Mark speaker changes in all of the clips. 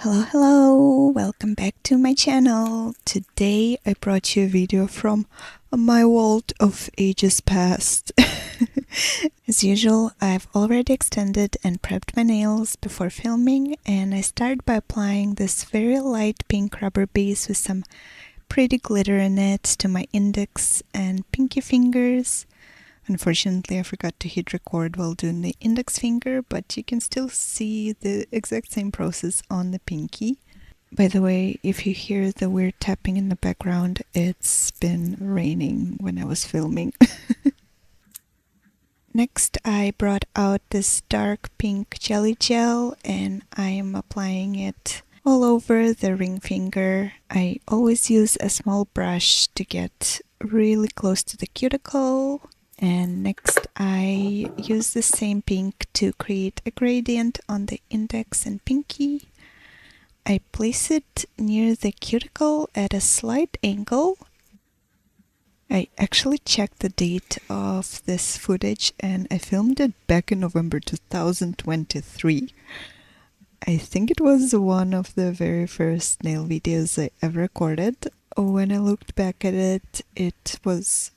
Speaker 1: Hello, welcome back to my channel. Today I brought you a video from my world of ages past. As usual, I've already extended and prepped my nails before filming, and I start by applying this very light pink rubber base with some pretty glitter in it to my index and pinky fingers. Unfortunately, I forgot to hit record while doing the index finger, but you can still see the exact same process on the pinky. By the way, if you hear the weird tapping in the background, it's been raining when I was filming. Next, I brought out this dark pink jelly gel and I am applying it all over the ring finger. I always use a small brush to get really close to the cuticle. And next I use the same pink to create a gradient on the index and pinky. I place it near the cuticle at a slight angle. I actually checked the date of this footage and I filmed it back in November 2023. I think it was one of the very first nail videos I ever recorded. When I looked back at it, it was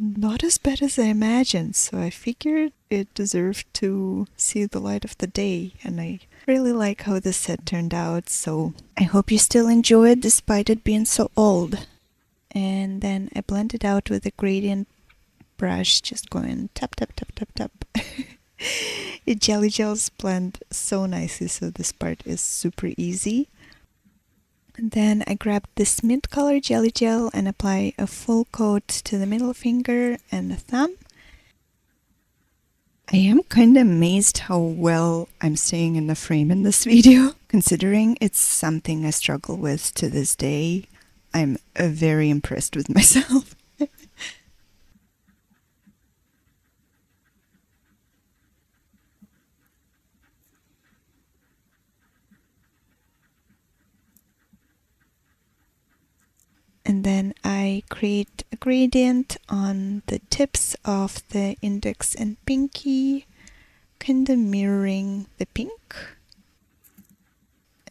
Speaker 1: not as bad as I imagined, so I figured it deserved to see the light of the day, and I really like how the set turned out, so I hope you still enjoy it despite it being so old. And then I blend it out with a gradient brush, just going tap tap tap tap tap. It jelly gels blend so nicely, so this part is super easy. And then I grab this mint color jelly gel and apply a full coat to the middle finger and the thumb. I am kind of amazed how well I'm staying in the frame in this video, considering it's something I struggle with to this day. I'm very impressed with myself. And then I create a gradient on the tips of the index and pinky, kind of mirroring the pink.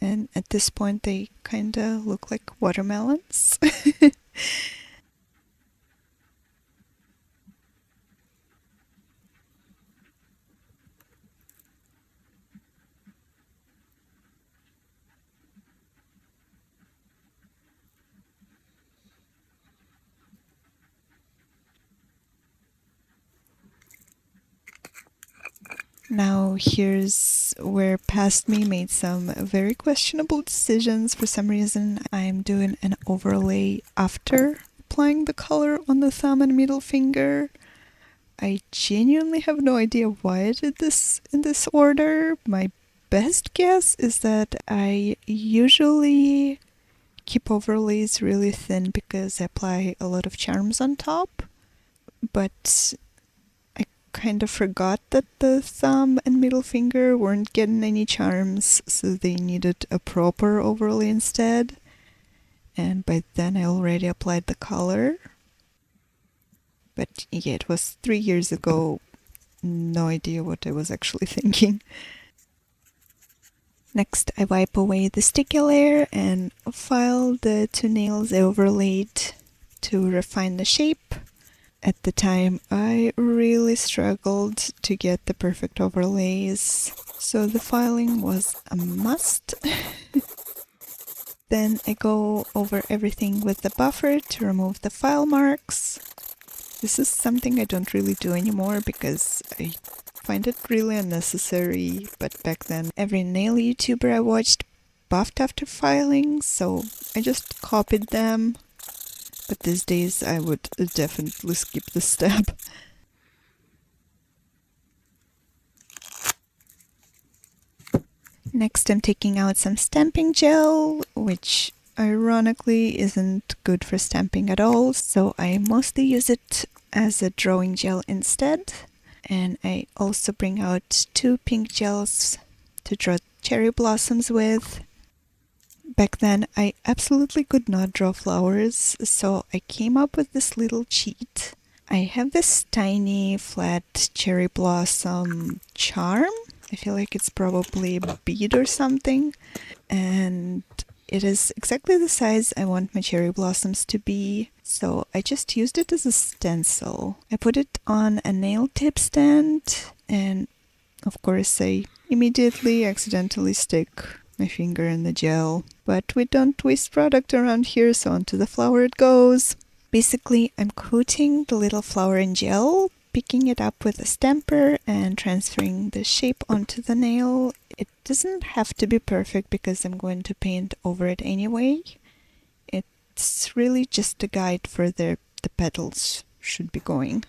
Speaker 1: And at this point they kind of look like watermelons. Now here's where past me made some very questionable decisions. For some reason I'm doing an overlay after applying the color on the thumb and middle finger. I genuinely have no idea why I did this in this order. My best guess is that I usually keep overlays really thin because I apply a lot of charms on top, but kind of forgot that the thumb and middle finger weren't getting any charms, so they needed a proper overlay instead. And by then I already applied the color. But yeah, it was 3 years ago. No idea what I was actually thinking. Next I wipe away the sticky layer and file the two nails I overlaid to refine the shape. At the time, I really struggled to get the perfect overlays, so the filing was a must. Then I go over everything with the buffer to remove the file marks. This is something I don't really do anymore because I find it really unnecessary, but back then every nail YouTuber I watched buffed after filing, so I just copied them. But these days I would definitely skip this step. Next I'm taking out some stamping gel, which ironically isn't good for stamping at all, so I mostly use it as a drawing gel instead. And I also bring out two pink gels to draw cherry blossoms with. Back then, I absolutely could not draw flowers, so I came up with this little cheat. I have this tiny flat cherry blossom charm I feel like it's probably a bead or something. And it is exactly the size I want my cherry blossoms to be. So I just used it as a stencil. I put it on a nail tip stand, and of course I immediately accidentally stick my finger in the gel. But we don't waste product around here, so onto the flower it goes. Basically, I'm coating the little flower in gel, picking it up with a stamper and transferring the shape onto the nail. It doesn't have to be perfect because I'm going to paint over it anyway. It's really just a guide for the petals should be going.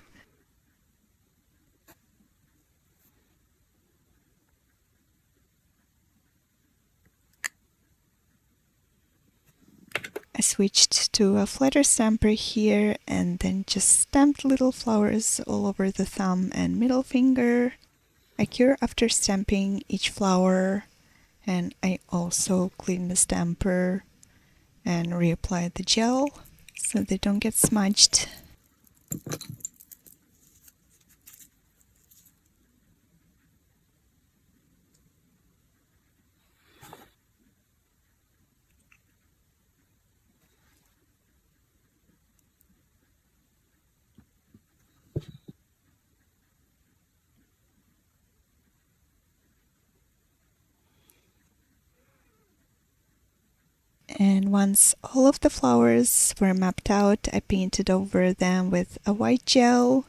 Speaker 1: I switched to a flatter stamper here and then just stamped little flowers all over the thumb and middle finger. I cure after stamping each flower, and I also clean the stamper and reapply the gel so they don't get smudged. And once all of the flowers were mapped out, I painted over them with a white gel.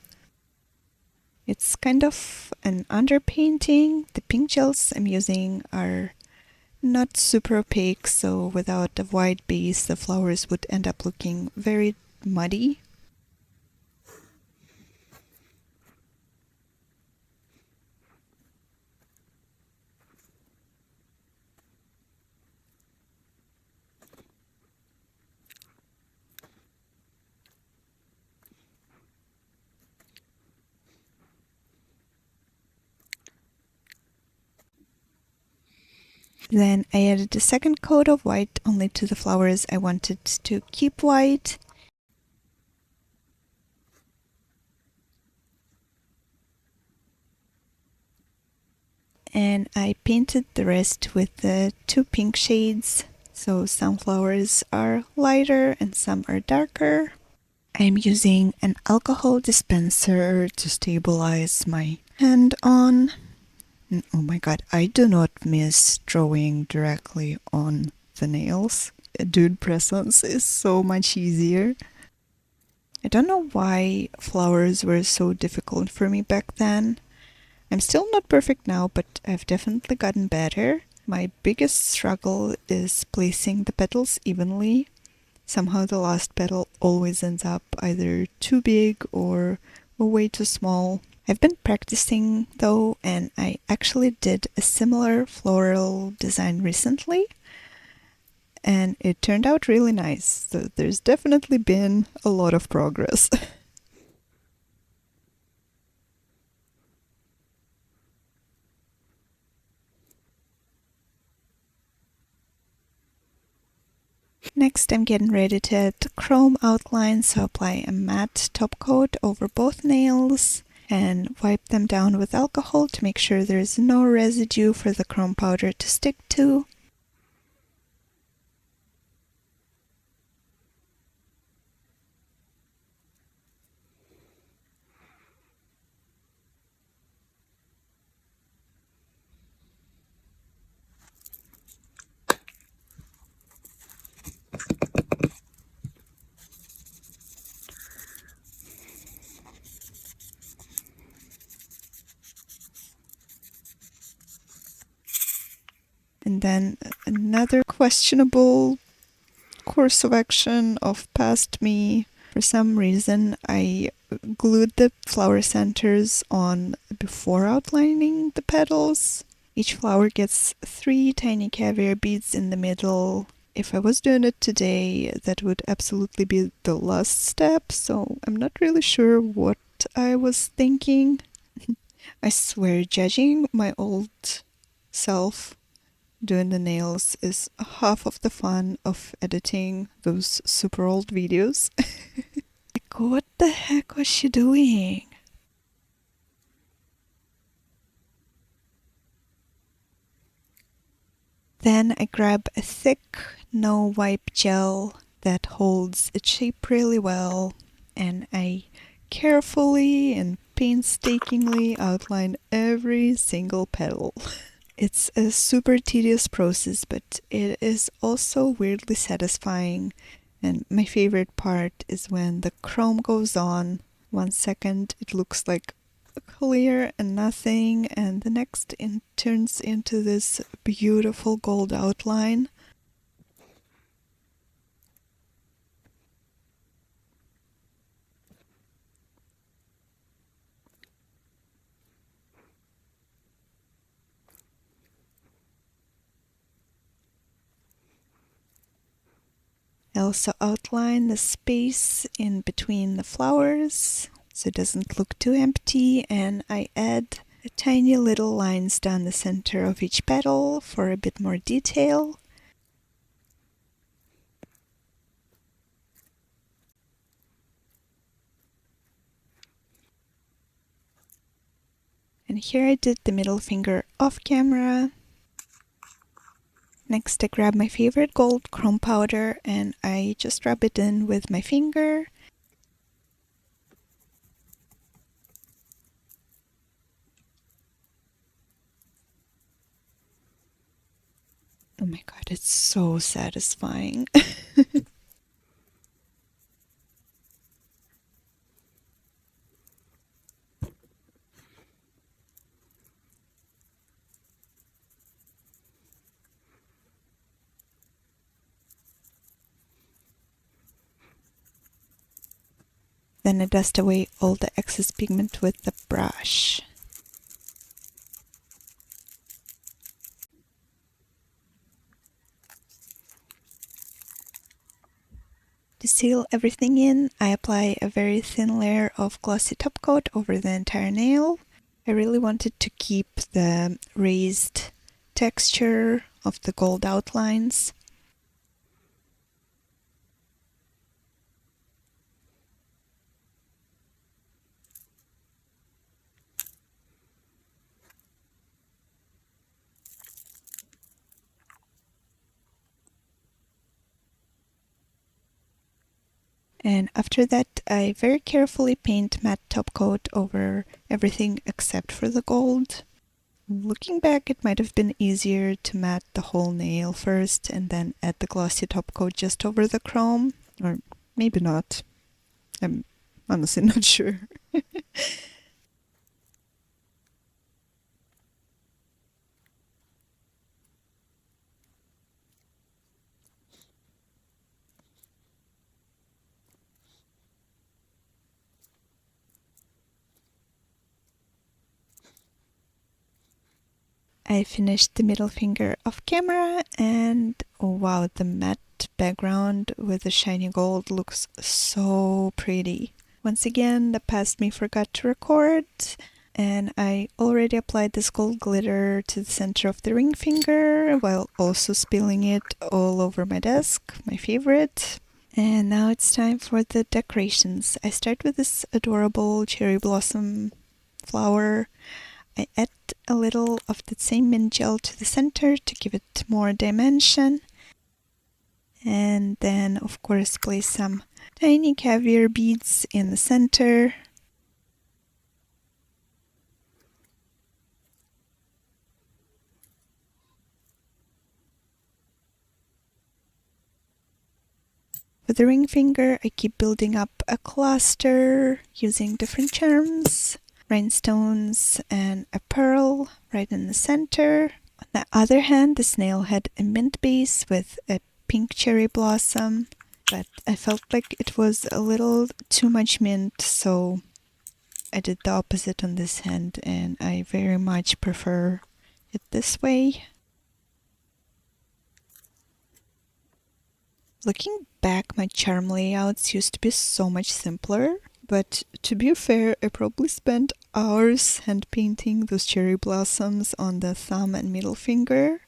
Speaker 1: It's kind of an underpainting. The pink gels I'm using are not super opaque, so without a white base, the flowers would end up looking very muddy. Then I added a second coat of white only to the flowers I wanted to keep white. And I painted the rest with the two pink shades. So some flowers are lighter and some are darker. I'm using an alcohol dispenser to stabilize my hand on. Oh my god, I do not miss drawing directly on the nails. Dude, press-ons is so much easier. I don't know why flowers were so difficult for me back then. I'm still not perfect now, but I've definitely gotten better. My biggest struggle is placing the petals evenly. Somehow the last petal always ends up either too big or way too small. I've been practicing though, and I actually did a similar floral design recently, and it turned out really nice. So there's definitely been a lot of progress. Next, I'm getting ready to add chrome outlines, so apply a matte top coat over both nails and wipe them down with alcohol to make sure there's no residue for the chrome powder to stick to. And then another questionable course of action of past me. For some reason, I glued the flower centers on before outlining the petals. Each flower gets 3 tiny caviar beads in the middle. If I was doing it today, that would absolutely be the last step, so I'm not really sure what I was thinking. I swear, judging my old self doing the nails is half of the fun of editing those super old videos. Like, what the heck was she doing? Then I grab a thick no wipe gel that holds its shape really well, and I carefully and painstakingly outline every single petal. It's a super tedious process, but it is also weirdly satisfying. And my favorite part is when the chrome goes on. 1 second it looks like clear and nothing, and the next it turns into this beautiful gold outline. I also outline the space in between the flowers so it doesn't look too empty, and I add tiny little lines down the center of each petal for a bit more detail. And here I did the middle finger off camera. Next I grab my favorite gold chrome powder and I just rub it in with my finger. Oh my god, it's so satisfying. Then I dust away all the excess pigment with the brush. To seal everything in, I apply a very thin layer of glossy top coat over the entire nail. I really wanted to keep the raised texture of the gold outlines. And after that, I very carefully paint matte top coat over everything except for the gold. Looking back, it might have been easier to matte the whole nail first and then add the glossy top coat just over the chrome. Or maybe not. I'm honestly not sure. I finished the middle finger off camera, and oh wow, the matte background with the shiny gold looks so pretty. Once again, the past me forgot to record, and I already applied this gold glitter to the center of the ring finger while also spilling it all over my desk, my favorite. And now it's time for the decorations. I start with this adorable cherry blossom flower. I add a little of the same mint gel to the center to give it more dimension. And then, of course, place some tiny caviar beads in the center. With the ring finger, I keep building up a cluster using different charms, rhinestones, and a pearl right in the center. On the other hand, the snail had a mint base with a pink cherry blossom, but I felt like it was a little too much mint, so I did the opposite on this hand, and I very much prefer it this way. Looking back, my charm layouts used to be so much simpler, but to be fair, I probably spent hours hand painting those cherry blossoms on the thumb and middle finger.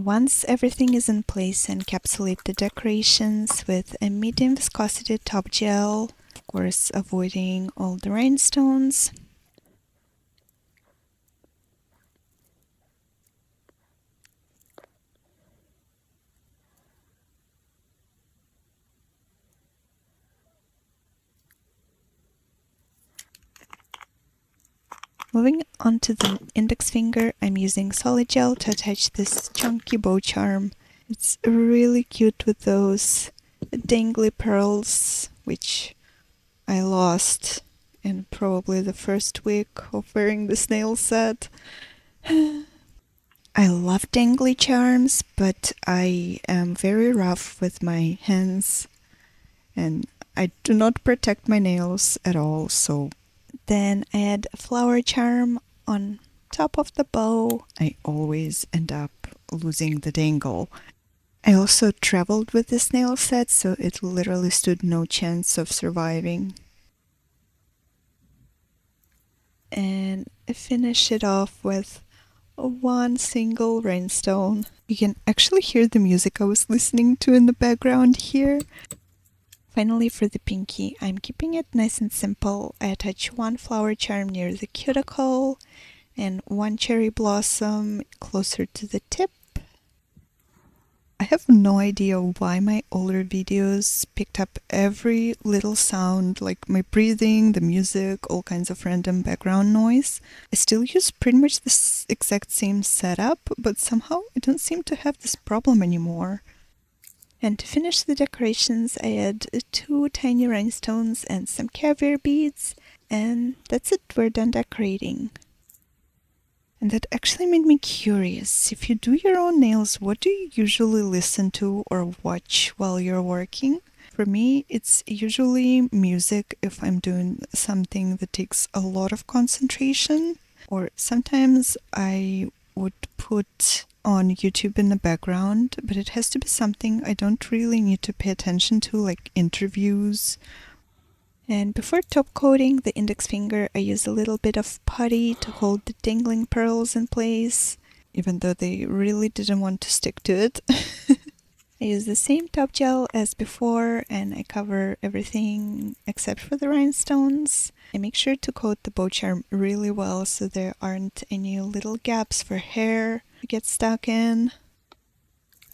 Speaker 1: Once everything is in place, encapsulate the decorations with a medium viscosity top gel, of course avoiding all the rhinestones. Moving on to the index finger, I'm using solid gel to attach this chunky bow charm. It's really cute with those dangly pearls, which I lost in probably the first week of wearing this nail set. I love dangly charms, but I am very rough with my hands and I do not protect my nails at all, so then I add a flower charm on top of the bow. I always end up losing the dangle. I also traveled with this nail set, so it literally stood no chance of surviving. And I finish it off with one single rhinestone. You can actually hear the music I was listening to in the background here. Finally, for the pinky, I'm keeping it nice and simple. I attach one flower charm near the cuticle and one cherry blossom closer to the tip. I have no idea why my older videos picked up every little sound, like my breathing, the music, all kinds of random background noise. I still use pretty much the exact same setup, but somehow I don't seem to have this problem anymore. And to finish the decorations, I add 2 tiny rhinestones and some caviar beads, and that's it, we're done decorating. And that actually made me curious. If you do your own nails, what do you usually listen to or watch while you're working? For me, it's usually music if I'm doing something that takes a lot of concentration, or sometimes I would put on YouTube in the background, but it has to be something I don't really need to pay attention to, like interviews. And before top coating the index finger, I use a little bit of putty to hold the dangling pearls in place, even though they really didn't want to stick to it. I use the same top gel as before, and I cover everything except for the rhinestones. I make sure to coat the bow charm really well so there aren't any little gaps for hair to get stuck in.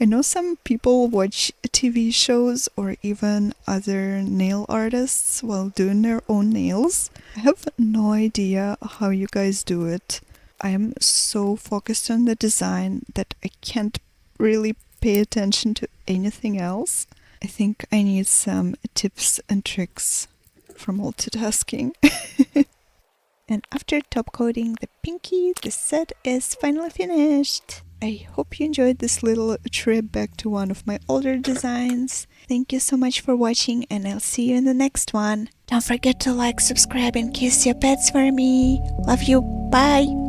Speaker 1: I know some people watch TV shows or even other nail artists while doing their own nails. I have no idea how you guys do it. I am so focused on the design that I can't really pay attention to anything else. I think I need some tips and tricks for multitasking. And after top coating the pinky, the set is finally finished. I hope you enjoyed this little trip back to one of my older designs. Thank you so much for watching, and I'll see you in the next one. Don't forget to like, subscribe, and kiss your pets for me. Love you. Bye.